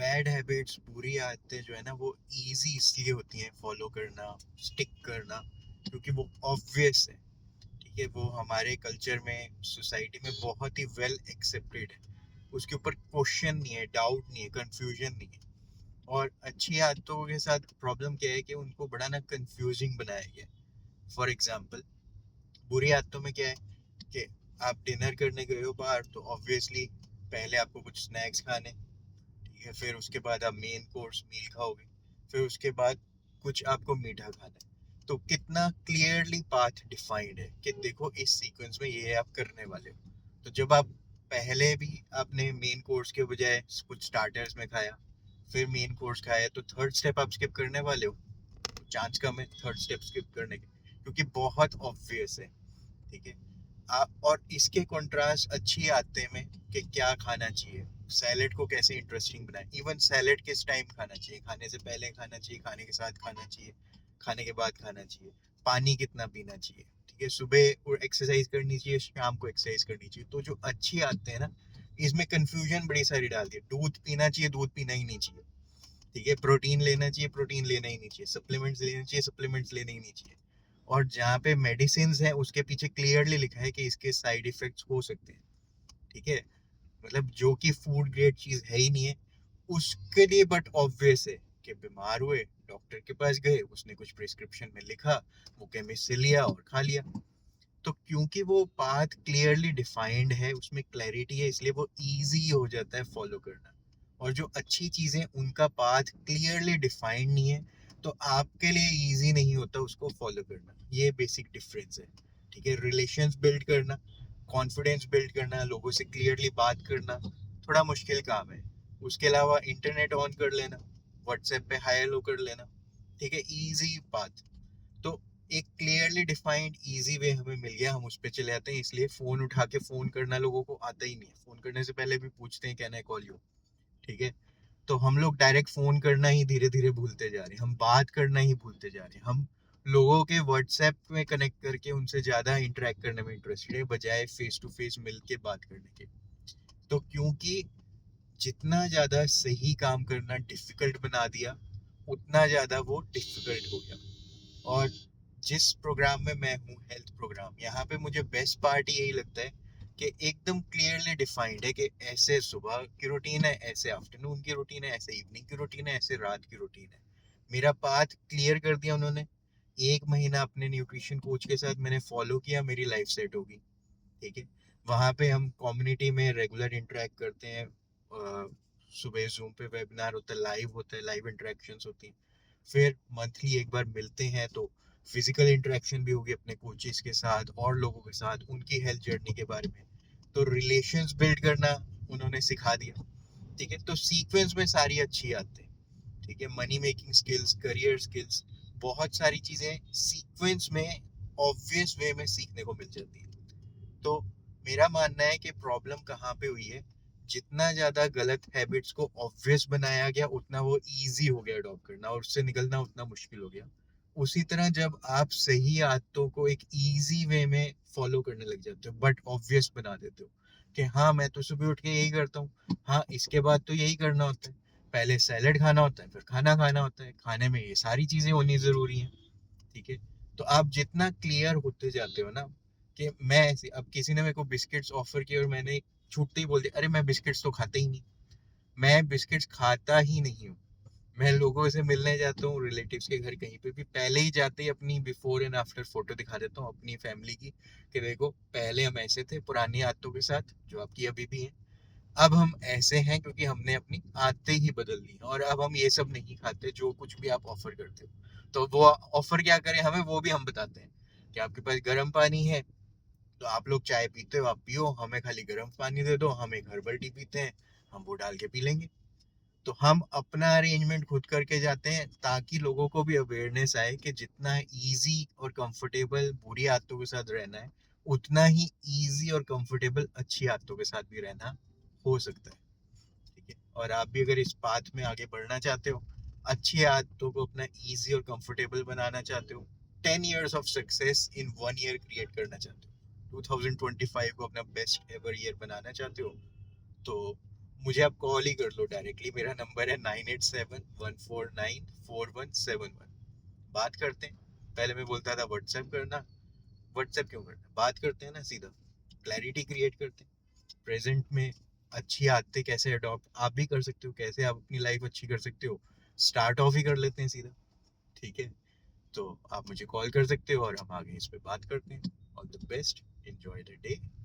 Bad habits, बुरी आदतें जो है ना, वो इजी इसलिए होती हैं फॉलो करना, स्टिक करना, क्योंकि वो ऑब्वियस है। ठीक है, वो हमारे कल्चर में, सोसाइटी में बहुत ही वेल एक्सेप्टेड है। उसके ऊपर क्वेश्चन नहीं है, डाउट नहीं है, कंफ्यूजन नहीं है। और अच्छी आदतों के साथ प्रॉब्लम क्या है कि उनको बड़ा ना कंफ्यूजिंग बनाया गया है। फॉर एग्जाम्पल, बुरी आदतों में क्या है कि आप डिनर करने गए हो बाहर, तो ऑब्वियसली पहले आपको कुछ स्नैक्स खाने, ठीक है, फिर उसके बाद आप मेन कोर्स मील खाओगे, फिर उसके बाद कुछ आपको मीठा खाना है। तो कितना क्लियरली पाथ डिफाइंड है कि देखो इस सीक्वेंस में ये आप करने वाले हो। तो जब आप पहले भी आपने मेन कोर्स के बजाय कुछ स्टार्टर्स में खाया, फिर मेन कोर्स खाया, तो थर्ड स्टेप आप स्किप करने वाले हो। चांस कम है थर्ड स्टेप स्किप करने के, क्योंकि बहुत ऑब्वियस है। ठीक है, आप और इसके कंट्रास्ट अच्छी आते में कि क्या खाना चाहिए, सैलेड को कैसे इंटरेस्टिंग बनाए। इवन सैलेड किस टाइम खाना चाहिए, खाने से पहले खाना चाहिए, खाने के साथ खाना चाहिए, खाने के बाद खाना चाहिए, पानी कितना पीना चाहिए। ठीक है, सुबह एक्सरसाइज करनी चाहिए, शाम को एक्सरसाइज करनी चाहिए। तो जो अच्छी आते हैं ना, इसमें कंफ्यूजन बड़ी सारी डाल दी है। दूध पीना चाहिए, दूध पीना ही नहीं चाहिए। ठीक है, प्रोटीन लेना चाहिए, प्रोटीन लेना ही नहीं चाहिए। सप्लीमेंट्स लेना चाहिए, सप्लीमेंट्स लेने ही नहीं चाहिए। और जहाँ पे मेडिसिन है उसके पीछे क्लियरली लिखा है कि इसके साइड इफेक्ट्स हो सकते हैं। ठीक है, मतलब जो कि फूड ग्रेड चीज है ही नहीं है उसके लिए, बट ऑब्वियस है कि बीमार हुए, डॉक्टर के पास गए, उसने कुछ प्रिस्क्रिप्शन में लिखा, वो केमिस्ट से लिया और खा लिया। तो क्योंकि वो पाथ क्लियरली डिफाइंड है, उसमें क्लैरिटी है, इसलिए वो इजी हो जाता है फॉलो करना। और जो अच्छी चीजें, उनका पाथ क्लियरली डिफाइंड नहीं है, तो आपके लिए इजी नहीं होता उसको फॉलो करना। ये बेसिक डिफरेंस है। ठीक है, रिलेशंस बिल्ड करना, कॉन्फिडेंस बिल्ड करना, लोगों से क्लियरली बात करना थोड़ा मुश्किल काम है। उसके अलावा इंटरनेट ऑन कर लेना, व्हाट्सएप पे हाई हेलो कर लेना, ठीक है, इजी बात। तो एक क्लियरली डिफाइंड इजी वे हमें मिल गया, हम उस पर चले जाते हैं। इसलिए फोन उठा के फोन करना लोगों को आता ही नहीं है। फोन करने से पहले भी पूछते हैं कैन आई कॉल यू। ठीक है, तो हम लोग डायरेक्ट फोन करना ही धीरे धीरे भूलते जा रहे हैं, हम बात करना ही भूलते जा रहे हैं। हम लोगों के व्हाट्सएप में कनेक्ट करके उनसे ज्यादा इंटरेक्ट करने में इंटरेस्टेड है, बजाय फेस टू फेस मिल के बात करने के। तो क्योंकि जितना ज्यादा सही काम करना डिफिकल्ट बना दिया, उतना ज्यादा वो डिफिकल्ट हो गया। और जिस प्रोग्राम में मैं हूँ, हेल्थ प्रोग्राम, यहाँ पे मुझे बेस्ट पार्ट यही लगता है कि एकदम क्लियरली डिफाइंड है कि ऐसे सुबह की रूटीन है, ऐसे आफ्टरनून की रूटीन है, ऐसे इवनिंग की रूटीन है, ऐसे रात की रूटीन है। मेरा पाथ क्लियर कर दिया उन्होंने। एक महीना अपने न्यूट्रिशन कोच के साथ मैंने फॉलो किया, मेरी लाइफ सेट होगी। ठीक है, वहाँ पे हम कम्युनिटी में रेगुलर इंटरेक्ट करते हैं। सुबह जूम पे वेबिनार होता है, लाइव होता है, लाइव इंटरेक्शंस होती हैं। फिर मंथली एक बार मिलते हैं, तो फिजिकल इंटरेक्शन भी होगी अपने कोचेस के साथ और लोगों के साथ, उनकी हेल्थ जर्नी के बारे में। तो रिलेशंस बिल्ड करना उन्होंने सिखा दिया। ठीक है, तो सीक्वेंस में सारी अच्छी आते हैं। ठीक है, money making skills, career skills, बहुत सारी चीजें सीक्वेंस में ऑब्वियस वे में सीखने को मिल जाती है। तो मेरा मानना है कि प्रॉब्लम कहाँ पे हुई है, जितना ज्यादा गलत हैबिट्स को ऑब्वियस बनाया गया, उतना वो इजी हो गया अडॉप्ट करना, और उससे निकलना उतना मुश्किल हो गया। उसी तरह जब आप सही आदतों को एक इजी वे में फॉलो करने लग जाते हो, बट ऑब्वियस बना देते हो कि हाँ मैं तो सुबह उठ के यही करता हूँ, हाँ इसके बाद तो यही करना होता है, पहले सैलेड खाना होता है, फिर खाना खाना होता है, खाने में ये सारी चीजें होनी जरूरी हैं। ठीक है, तो आप जितना क्लियर होते जाते हो ना, कि मैं ऐसे, अब किसी ने मेरे को बिस्किट्स ऑफर किए और मैंने छूटते ही बोल दिया अरे मैं बिस्किट्स तो खाता ही नहीं, मैं बिस्किट्स खाता ही नहीं हूँ। मैं लोगों से मिलने जाता हूँ, रिलेटिव्स के घर कहीं पे भी, पहले ही जाते ही अपनी बिफोर एंड आफ्टर फोटो दिखा देता हूँ अपनी फैमिली की, कि देखो पहले हम ऐसे थे पुरानी आदतों के साथ, जो आपकी अभी भी है। अब हम ऐसे हैं क्योंकि हमने अपनी आदतें ही बदल ली, और अब हम ये सब नहीं खाते जो कुछ भी आप ऑफर करते हो। तो वो ऑफर क्या करें हमें, वो भी हम बताते हैं कि आपके पास गर्म पानी है, तो आप लोग चाय पीते हो आप पियो, हमें खाली गर्म पानी दे दो, हम एक हर्बल टी पीते हैं, हम वो डाल के पी लेंगे। तो हम अपना अरेंजमेंट खुद करके जाते हैं, ताकि लोगों को भी अवेयरनेस आए कि जितना इजी और कंफर्टेबल बुरी आदतों के साथ रहना है, उतना ही इजी और कंफर्टेबल अच्छी आदतों के साथ भी रहना हो सकता है। ठीक है, और आप भी अगर इस पाथ में आगे बढ़ना चाहते हो, अच्छी आदतों को अपना इजी और कंफर्टेबल बनाना चाहते हो, 10 years of success in 1 year create करना चाहते हो, 2025 को अपना बेस्ट एवर ईयर बनाना चाहते हो, तो मुझे आप कॉल ही कर लो डायरेक्टली, मेरा नंबर है 9871494171। बात करते हैं। पहले मैं बोलता था व्हाट्सएप करना, व्हाट्सएप क्यों करना, बात करते हैं ना सीधा, क्लैरिटी क्रिएट करते हैं प्रेजेंट में। अच्छी आदतें कैसे अडॉप्ट आप भी कर सकते हो, कैसे आप अपनी लाइफ अच्छी कर सकते हो, स्टार्ट ऑफ ही कर लेते हैं सीधा। ठीक है, तो आप मुझे कॉल कर सकते हो और हम आगे इस पे बात करते हैं। All the best, enjoy the day.